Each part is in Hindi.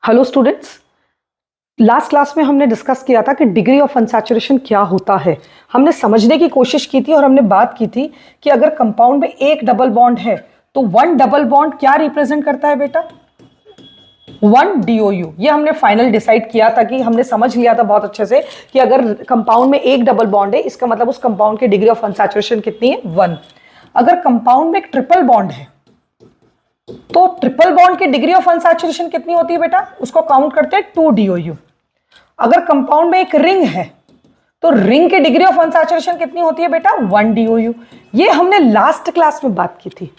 हेलो स्टूडेंट्स, लास्ट क्लास में हमने डिस्कस किया था कि डिग्री ऑफ अनसैचुरेशन क्या होता है। हमने समझने की कोशिश की थी और हमने बात की थी कि अगर कंपाउंड में एक डबल बॉन्ड है तो वन डबल बॉन्ड क्या रिप्रेजेंट करता है बेटा? One DOU. ये हमने फाइनल डिसाइड किया था कि हमने समझ लिया था बहुत अच्छे से कि अगर कंपाउंड में एक डबल बॉन्ड है इसका मतलब उस कंपाउंड की डिग्री ऑफ अनसैचुरेशन कितनी है? वन। अगर कंपाउंड में एक ट्रिपल बॉन्ड है तो ट्रिपल बॉन्ड की डिग्री ऑफ अनसैचुरेशन कितनी होती है बेटा? उसको काउंट करते हैं 2 डीओयू। अगर कंपाउंड में एक रिंग है तो रिंग की डिग्री ऑफ अनसैचुरेशन कितनी होती है बेटा? 1 डीओयू। ये हमने लास्ट क्लास में बात की थी।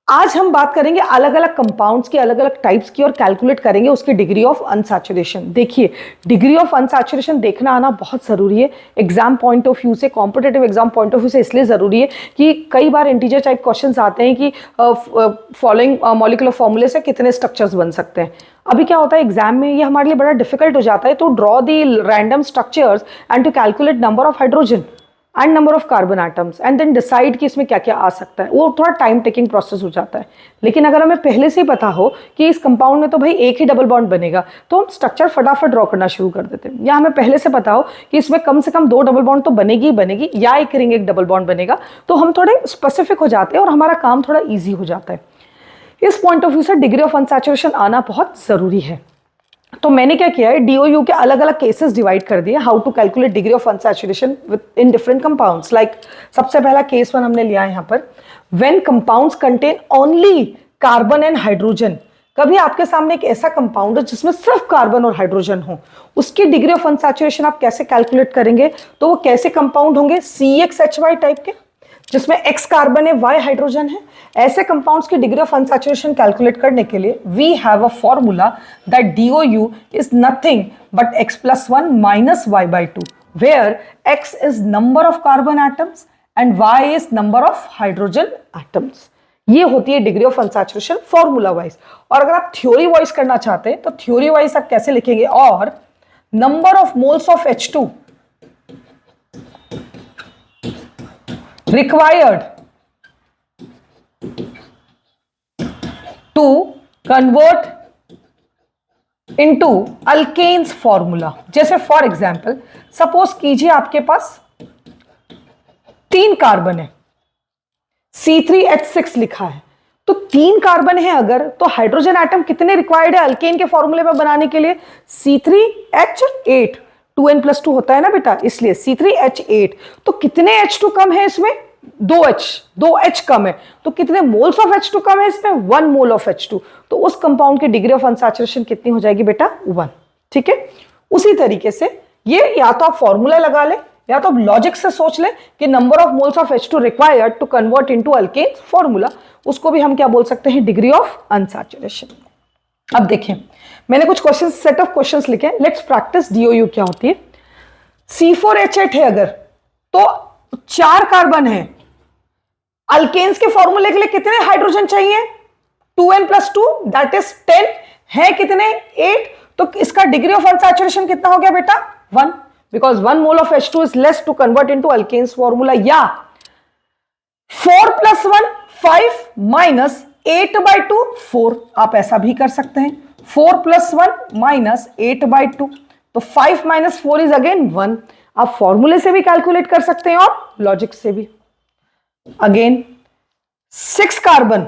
आज हम बात करेंगे अलग अलग कंपाउंड्स की, अलग अलग टाइप्स की और कैलकुलेट करेंगे उसकी डिग्री ऑफ अनसैचुरेशन। देखिए, डिग्री ऑफ अनसैचुरेशन देखना आना बहुत जरूरी है एग्जाम पॉइंट ऑफ व्यू से, competitive exam point of view से इसलिए जरूरी है कि कई बार इंटीजर टाइप क्वेश्चंस आते हैं कि फॉलोइंग मॉलिक्यूलर फॉर्मूले से कितने स्ट्रक्चर्स बन सकते हैं। अभी क्या होता है एग्जाम में, ये हमारे लिए बड़ा डिफिकल्ट हो जाता है to draw the random structures and to calculate number of hydrogen and number of carbon atoms and then decide कि इसमें क्या क्या आ सकता है। वो थोड़ा टाइम टेकिंग प्रोसेस हो जाता है। लेकिन अगर हमें पहले से ही पता हो कि इस कंपाउंड में तो भाई एक ही डबल बॉन्ड बनेगा तो हम स्ट्रक्चर फटाफट ड्रॉ करना शुरू कर देते हैं। या हमें पहले से पता हो कि इसमें कम से कम 2 डबल बॉन्ड तो बनेगी ही बनेगी, या एक रिंग एक डबल बॉन्ड बनेगा, तो हम थोड़े स्पेसिफिक हो जाते हैं और हमारा काम थोड़ा ईजी हो जाता है। इस पॉइंट ऑफ व्यू से डिग्री ऑफ अनसैचुरेशन आना बहुत जरूरी है। तो मैंने क्या किया है, डीओयू के अलग अलग केसेस डिवाइड कर दिए, how to calculate degree of unsaturation in different compounds. Like सबसे पहला केस वन हमने लिया है यहाँ पर, when compounds contain only carbon and hydrogen. कभी आपके सामने एक ऐसा कंपाउंड है जिसमें सिर्फ कार्बन और हाइड्रोजन हो, उसकी डिग्री ऑफ अनसैचुरेशन आप कैसे कैलकुलेट करेंगे? तो वो कैसे कंपाउंड होंगे? CXHY टाइप के, जिसमें X कार्बन है, Y हाइड्रोजन है। ऐसे कंपाउंड्स की डिग्री ऑफ अनसैचुरेशन कैलकुलेट करने के लिए we have a formula that DOU is nothing but X+1 minus Y/2, where X is number of carbon atoms and Y is number of hydrogen atoms. ये होती है degree of unsaturation formula wise. और अगर आप थ्योरी वाइज करना चाहते हैं तो थ्योरी वाइज आप कैसे लिखेंगे? और number of moles of H2 required to convert into alkanes formula। जैसे फॉर एग्जाम्पल सपोज कीजिए आपके पास 3 कार्बन है, C3H6 लिखा है, तो 3 कार्बन है अगर, तो हाइड्रोजन एटम कितने रिक्वायर्ड है अल्केन के फॉर्मूले पर बनाने के लिए? C3H8। 2n+2 होता है ना बेटा, इसलिए C3H8। तो कितने H2 कम है इसमें? 2H कम है। तो कितने मोल्स ऑफ H2 कम है इसमें? 1 मोल ऑफ H2। तो उस कंपाउंड की डिग्री ऑफ अनसैचुरेशन कितनी हो जाएगी बेटा? 1। ठीक है, उसी तरीके से ये या तो आप फॉर्मूला लगा ले या तो आप लॉजिक से सोच ले कि number of moles of H2 required to convert into alkane formula, उसको भी हम क्या बोल सकते हैं? Degree of unsaturation. अब देखें, मैंने कुछ क्वेश्चन, सेट ऑफ क्वेश्चंस लिखे, लेट्स प्रैक्टिस डीओयू क्या होती है। C4H8 है अगर, तो 4 कार्बन है, अल्केन्स के फॉर्मूले के लिए कितने हाइड्रोजन चाहिए? 2n+2 दैट इज 10 है, कितने? 8। तो इसका डिग्री ऑफ अनसैचुरेशन कितना हो गया बेटा? 1, because 1 mole of H2 is less to convert into alkanes formula. या 4+1 5 माइनस 8/2 4, आप ऐसा भी कर सकते हैं। 4+1 माइनस 8/2, तो 5 माइनस 4 इज अगेन 1। आप फॉर्मूले से भी कैलकुलेट कर सकते हैं और लॉजिक से भी। अगेन 6 कार्बन,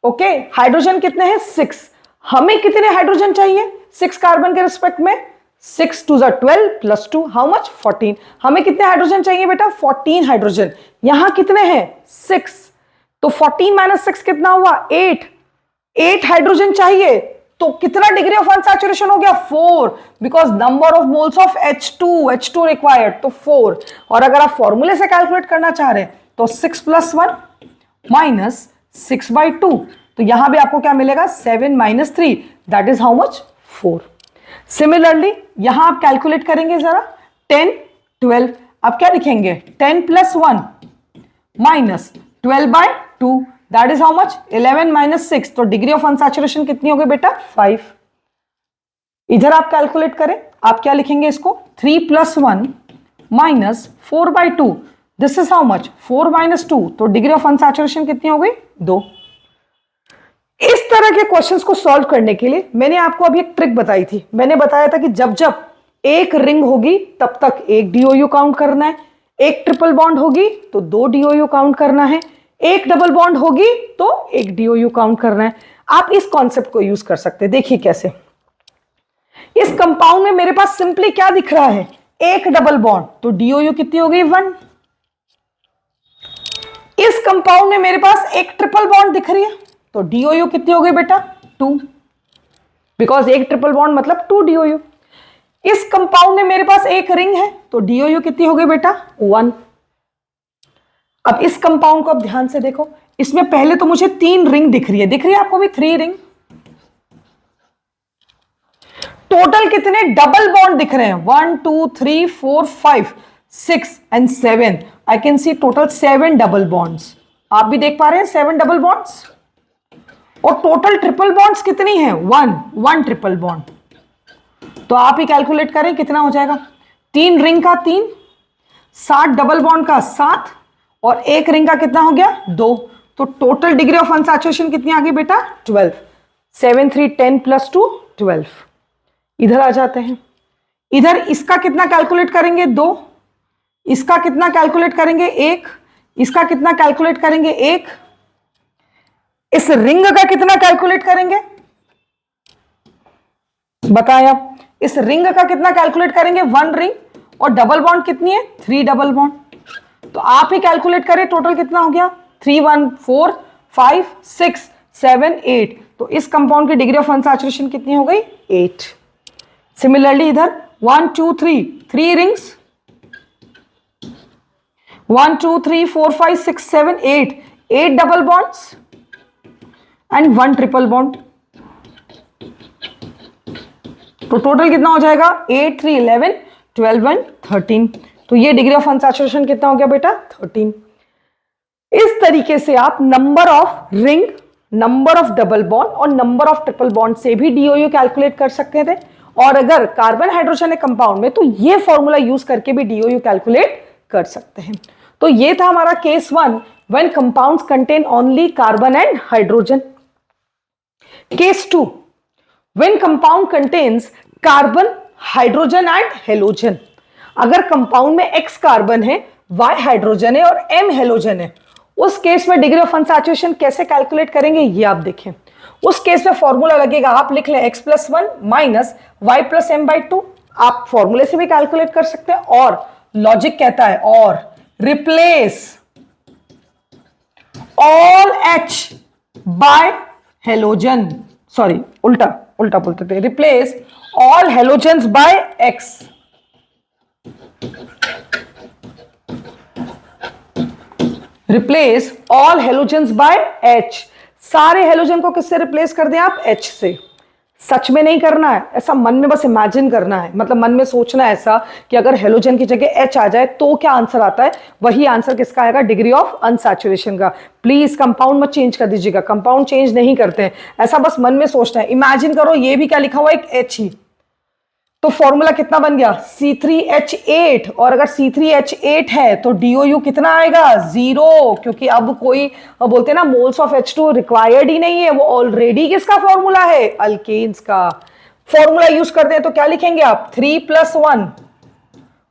ओके, हाइड्रोजन कितने हैं? 6। हमें कितने हाइड्रोजन चाहिए 6 कार्बन के रिस्पेक्ट में? 6 2 12 प्लस 2 हाउ मच? 14। हमें कितने हाइड्रोजन चाहिए बेटा? 14 हाइड्रोजन। यहां कितने हैं? 6। तो 14 माइनस 6 कितना हुआ? 8 हाइड्रोजन चाहिए, तो कितना डिग्री ऑफ अनसैचुरेशन हो गया? 4, because number of moles of H2 required, तो 4। और अगर आप फॉर्मूले से कैलकुलेट करना चाह रहे हैं तो 6+1 माइनस 6/2, तो यहां भी आपको क्या मिलेगा? 7 minus 3 that is how much? 4। Similarly यहां आप कैलकुलेट करेंगे जरा, 10 12, आप क्या लिखेंगे? 10+1 minus 12/2 that is how much? 11 minus 6। तो डिग्री ऑफ अनसैचुरेशन कितनी हो गई बेटा? 5। इधर आप कैलकुलेट करें, आप क्या लिखेंगे इसको? 3+1 minus 4/2, this is how much? 4 minus 2। तो डिग्री ऑफ अनसैचुरेशन कितनी हो गई? 2। इस तरह के क्वेश्चंस को सॉल्व करने के लिए मैंने आपको अभी एक ट्रिक बताई थी। मैंने बताया था कि जब जब एक रिंग होगी तब तक एक डीओयू काउंट करना है, एक ट्रिपल बॉन्ड होगी तो 2 डीओयू काउंट करना है, एक डबल बॉन्ड होगी तो एक डीओयू काउंट करना है। आप इस कॉन्सेप्ट को यूज कर सकते हैं। देखिए कैसे, इस कंपाउंड में मेरे पास सिंपली क्या दिख रहा है, एक डबल बॉन्ड, तो डीओयू कितनी हो गई 1। इस कंपाउंड में मेरे पास एक ट्रिपल बॉन्ड दिख रही है, तो डीओयू कितनी हो गई बेटा 2, बिकॉज एक ट्रिपल बॉन्ड मतलब 2 डीओयू। इस कंपाउंड में मेरे पास एक रिंग है, तो डीओयू कितनी हो गई बेटा 1। अब इस कंपाउंड को आप ध्यान से देखो, इसमें पहले तो मुझे 3 रिंग दिख रही है आपको भी 3 रिंग। टोटल कितने डबल बॉन्ड दिख रहे हैं, 1 2 3 4 5 6 and 7। I can see total 7 double bonds. आप भी देख पा रहे हैं 7 डबल बॉन्ड्स। और टोटल ट्रिपल बॉन्ड्स कितनी है 1 ट्रिपल बॉन्ड। तो आप ही कैलकुलेट करें कितना हो जाएगा, 3 रिंग का 3, 7 डबल बॉन्ड का 7 और एक रिंग का कितना हो गया 2। तो टोटल डिग्री ऑफ अनसैचुरेशन कितनी आ गई बेटा 12। 7 3 10 + 2 12। इधर आ जाते हैं, इधर इसका कितना कैलकुलेट करेंगे 2, इसका कितना कैलकुलेट करेंगे 1, इसका कितना कैलकुलेट करेंगे 1, इस रिंग का कितना कैलकुलेट करेंगे बताएं आप। इस रिंग का कितना कैलकुलेट करेंगे 1 रिंग, और डबल बॉन्ड कितनी है 3 डबल बॉन्ड। तो आप ही कैलकुलेट करें टोटल कितना हो गया 3 1 4 5 6 7 8। तो इस कंपाउंड की डिग्री ऑफ अनसैचुरेशन कितनी हो गई 8। सिमिलरली इधर 1 2 3 3 rings, 1 2 3 4 5 6 7 8 8 double bonds and 1 triple bond. तो टोटल कितना हो जाएगा 8 3 11 12 एंड 13। तो ये डिग्री ऑफ अनसैचुरेशन कितना हो गया बेटा 13। इस तरीके से आप number of ring, number of double bond और नंबर ऑफ ट्रिपल बॉन्ड से भी डीओयू कैलकुलेट कर सकते थे। और अगर कार्बन हाइड्रोजन है कंपाउंड में तो ये फॉर्मूला यूज करके भी डीओयू कैलकुलेट कर सकते हैं। तो ये था हमारा case 1 when compounds contain only carbon and hydrogen. Case 2 when compound contains carbon, hydrogen and halogen। अगर कंपाउंड में x कार्बन है, y हाइड्रोजन है और m हेलोजन है, उस केस में डिग्री ऑफ अनसैचुरेशन कैसे कैलकुलेट करेंगे ये आप देखें। उस केस में फॉर्मूला लगेगा, आप लिख लें x + 1 माइनस y + m/2। आप फॉर्मूले से भी कैलकुलेट कर सकते हैं, और लॉजिक कहता है और replace all h by halogen, sorry उल्टा बोलते थे, replace all halogens by x। Replace all halogens by h। सारे हेलोजन को किससे रिप्लेस कर दें आप h से। सच में नहीं करना है ऐसा, मन में बस इमेजिन करना है, मतलब मन में सोचना है ऐसा कि अगर हेलोजन की जगह H आ जाए तो क्या आंसर आता है। वही आंसर किसका आएगा डिग्री ऑफ अनसैचुरेशन का। प्लीज कंपाउंड मत चेंज कर दीजिएगा, कंपाउंड चेंज नहीं करते हैं, ऐसा बस मन में सोचना है। इमेजिन करो ये भी क्या लिखा हुआ है एक H ही, तो फॉर्मूला कितना बन गया C3H8। और अगर C3H8 है तो DOU कितना आएगा 0, क्योंकि अब कोई बोलते हैं ना मोल्स ऑफ H2 रिक्वायर्ड ही नहीं है, वो ऑलरेडी किसका फॉर्मूला है अल्केन्स का। फॉर्मूला यूज करते हैं तो क्या लिखेंगे आप 3 + 1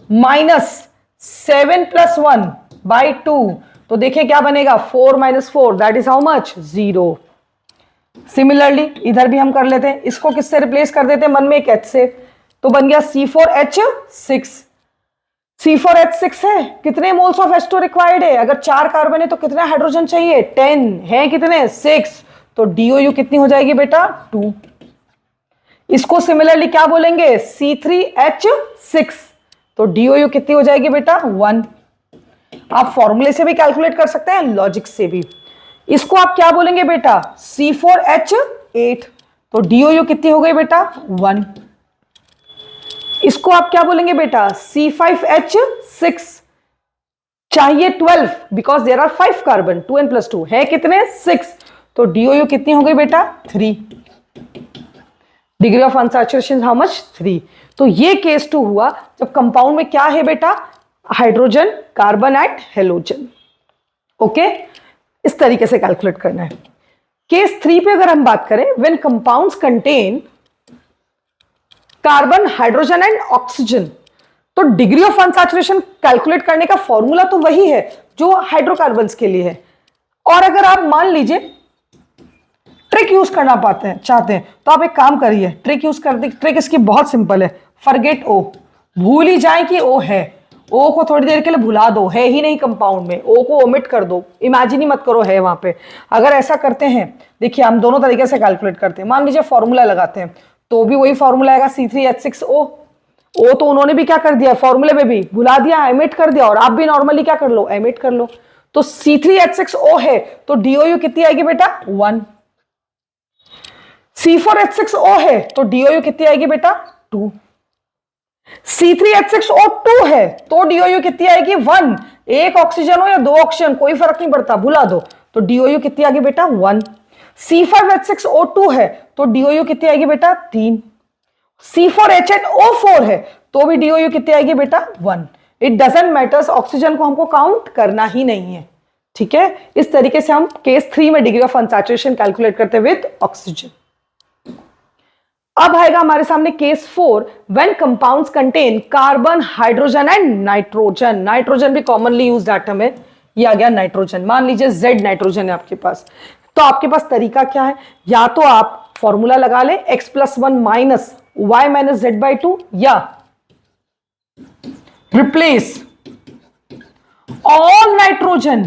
माइनस 7 + 1 बाई 2। तो देखिए क्या बनेगा 4 - 4 that is how much 0। Similarly इधर भी हम कर लेते हैं, इसको किससे रिप्लेस कर देते हैं मन में एक H से, तो बन गया C4H6। C4H6 है, कितने मोल्स ऑफ H2 रिक्वायर्ड है, अगर 4 कार्बन है तो कितने हाइड्रोजन चाहिए 10 है, कितने 6। तो DOU कितनी हो जाएगी बेटा 2। इसको सिमिलरली क्या बोलेंगे C3H6, तो DOU कितनी हो जाएगी बेटा 1। आप फॉर्मूले से भी कैलकुलेट कर सकते हैं, लॉजिक से भी। इसको आप क्या बोलेंगे बेटा C4H8, तो DOU कितनी हो गई बेटा 1। इसको आप क्या बोलेंगे बेटा C5H6, चाहिए 12 because there are 5 carbon 2n + 2 है कितने 6, तो DOU कितनी हो गई बेटा 3। Degree of unsaturation how much 3। तो ये केस 2 हुआ जब कंपाउंड में क्या है बेटा hydrogen, carbon and halogen. Okay, इस तरीके से कैलकुलेट करना है। केस 3 पे अगर हम बात करें, when compounds contain carbon, hydrogen and oxygen, तो डिग्री ऑफ अनसैचुरेशन कैलकुलेट करने का फॉर्मूला तो वही है जो हाइड्रोकार्बन्स के लिए है। और अगर आप मान लीजिए ट्रिक यूज करना चाहते हैं तो आप एक काम करिए, ट्रिक यूज कर दी। ट्रिक इसकी बहुत सिंपल है, फॉरगेट ओ, भूल ही जाए कि ओ है, ओ को थोड़ी देर के लिए भुला दो, है ही नहीं कंपाउंड में, ओ को ओमिट कर दो, इमेजिन ही मत करो है वहां पे। अगर ऐसा करते हैं, देखिए हम दोनों तरीके से कैलकुलेट करते हैं। मान लीजिए फॉर्मूला लगाते हैं तो भी वही फॉर्मूला आएगा C3H6O। ओ तो उन्होंने भी क्या कर दिया, फॉर्मूले में भी भुला दिया, एमिट कर दिया, और आप भी नॉर्मली क्या कर लो, एमिट कर लो। तो C3H6O है तो DOU कितनी आएगी बेटा, 1। C4H6O है तो DOU कितनी आएगी बेटा, 2। C3H6O2 है तो DOU कितनी आएगी, 1। एक ऑक्सीजन हो या 2 ऑक्सीजन कोई फर्क नहीं पड़ता, भुला दो। तो DOU कितनी आएगी बेटा, 1। C5H6O2 है तो DOU कितनी आएगी बेटा, 3। C4H8O4 है तो भी DOU कितनी आएगी बेटा, 1। इट डजंट मैटर्स, ऑक्सीजन को हमको काउंट करना ही नहीं है, ठीक है। इस तरीके से हम केस 3 में डिग्री ऑफ अनसैचुरेशन कैलकुलेट करते हैं विद ऑक्सीजन। अब आएगा हमारे सामने case 4, when compounds contain carbon, hydrogen and nitrogen. Nitrogen भी कॉमनली यूज्ड एटम है, ये आ गया नाइट्रोजन। मान लीजिए Z नाइट्रोजन है आपके पास, तो आपके पास तरीका क्या है, या तो आप फॉर्मूला लगा ले x+1 minus y minus z/2, या replace all nitrogen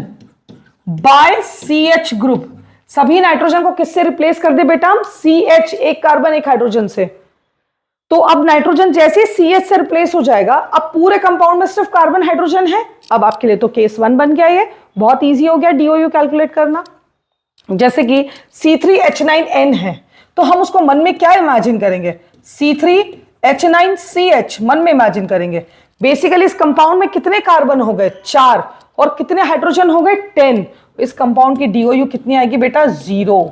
by CH group. सभी नाइट्रोजन को किससे रिप्लेस कर दे बेटा, हम CH, एक कार्बन एक हाइड्रोजन से। तो अब नाइट्रोजन जैसे CH से रिप्लेस हो जाएगा, अब पूरे कंपाउंड में सिर्फ कार्बन हाइड्रोजन है। अब आपके लिए तो केस 1 बन गया, ये बहुत इजी हो गया DOU कैलकुलेट करना। जैसे कि C3H9N है तो हम उसको मन में क्या इमेजिन करेंगे, C3H9CH मन में इमेजिन करेंगे। बेसिकली इस कंपाउंड में कितने कार्बन हो गए, 4, और कितने हाइड्रोजन हो गए, 10। इस कंपाउंड की DOU कितनी आएगी बेटा, 0।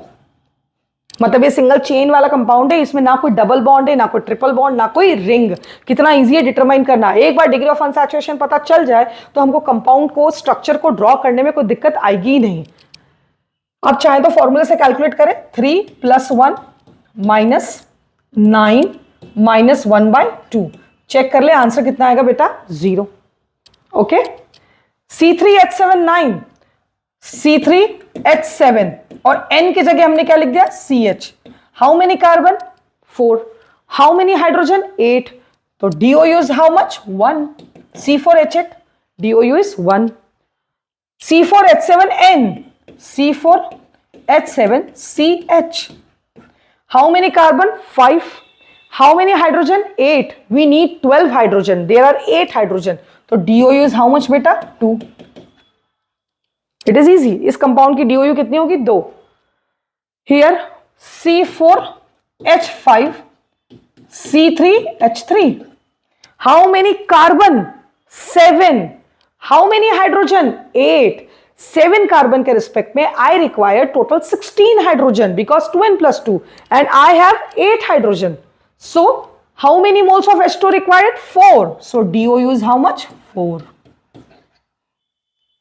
मतलब ये सिंगल चेन वाला कंपाउंड है, इसमें ना कोई डबल बॉन्ड है, ना कोई ट्रिपल बॉन्ड, ना कोई रिंग। कितना इजी है डिटरमाइन करना। एक बार डिग्री ऑफ अनसैचुरेशन पता चल जाए तो हमको कंपाउंड को, स्ट्रक्चर को ड्रॉ करने में कोई दिक्कत आएगी ही नहीं। अब चाहे तो फॉर्मूले से कैलकुलेट करें, 3 + 1 माइनस 9 माइनस 1/2, चेक कर ले आंसर कितना आएगा बेटा, 0। ओके, C3H7 C3H7 और N की जगह हमने क्या लिख दिया, CH। How many carbon, 4। How many hydrogen, 8। तो DOU is how much, 1। C4H8 DOU is 1। C4H7N C4H7CH। How many carbon, 5. How many hydrogen, 8. We need 12 hydrogen, there are 8 hydrogen, तो DOU is how much बेटा, 2। It is easy, इस कंपाउंड की DOU कितनी होगी, 2। Here C4H5 C3H3। How many carbon, 7। How many hydrogen, 8। 7 carbon के रिस्पेक्ट में I require total 16 hydrogen because 2n + 2 and I have 8 hydrogen. So how many moles of H2 required, 4. So DOU is how much, 4.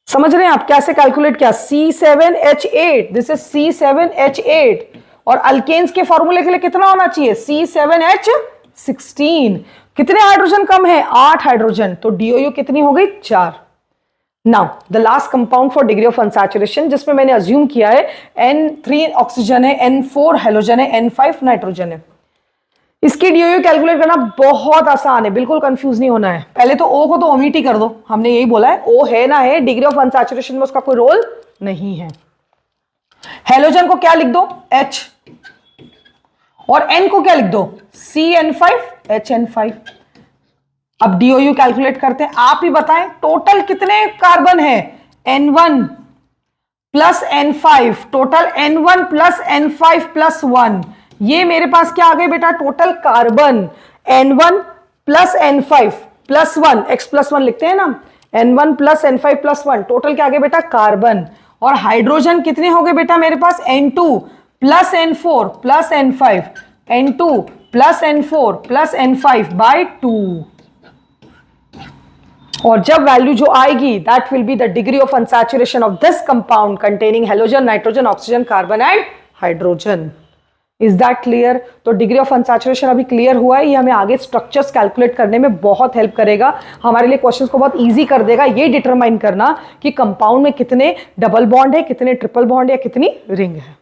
समझ रहे हैं आप कैसे कैलकुलेट किया, C7H8, दिस इज C7H8, और अल्केन्स के फॉर्मूले के लिए कितना होना चाहिए, C7H16। कितने हाइड्रोजन कम है, 8 हाइड्रोजन, तो DOU कितनी हो गई, 4। Now the last compound for degree of unsaturation, जिसमें मैंने अज्यूम किया है N3 ऑक्सीजन है, N4 हेलोजन है, N5 नाइट्रोजन है। इसकी DOU कैलकुलेट करना बहुत आसान है, बिल्कुल कंफ्यूज नहीं होना है। पहले तो O को तो ओमिट ही कर दो, हमने यही बोला है, O है ना है, डिग्री ऑफ अनसैचुरेशन में उसका कोई रोल नहीं है। हेलोजन को क्या लिख दो, H, और N को क्या लिख दो, CN5HN5। अब DOU कैलकुलेट करते हैं, आप ही बताएं टोटल कितने कार्बन है, N1 + N5, total N1 + N5 + 1। ये मेरे पास क्या आ गए बेटा, total carbon N1 + N5 + 1, x+1 लिखते हैं ना, N1 + N5 + 1, टोटल क्या आ गए बेटा, कार्बन। और हाइड्रोजन कितने हो गए बेटा मेरे पास, N2 + N4 + N5, N2 + N4 + N5/2। और जब वैल्यू जो आएगी, that will be the degree of unsaturation of this compound containing halogen, nitrogen, oxygen, carbon and hydrogen. Is that clear? तो डिग्री ऑफ अनसैचुरेशन अभी क्लियर हुआ है। ये हमें आगे स्ट्रक्चर्स कैलकुलेट करने में बहुत हेल्प करेगा, हमारे लिए क्वेश्चंस को बहुत इजी कर देगा ये डिटरमाइन करना कि कंपाउंड में कितने डबल बॉन्ड है, कितने ट्रिपल बॉन्ड या कितनी रिंग है।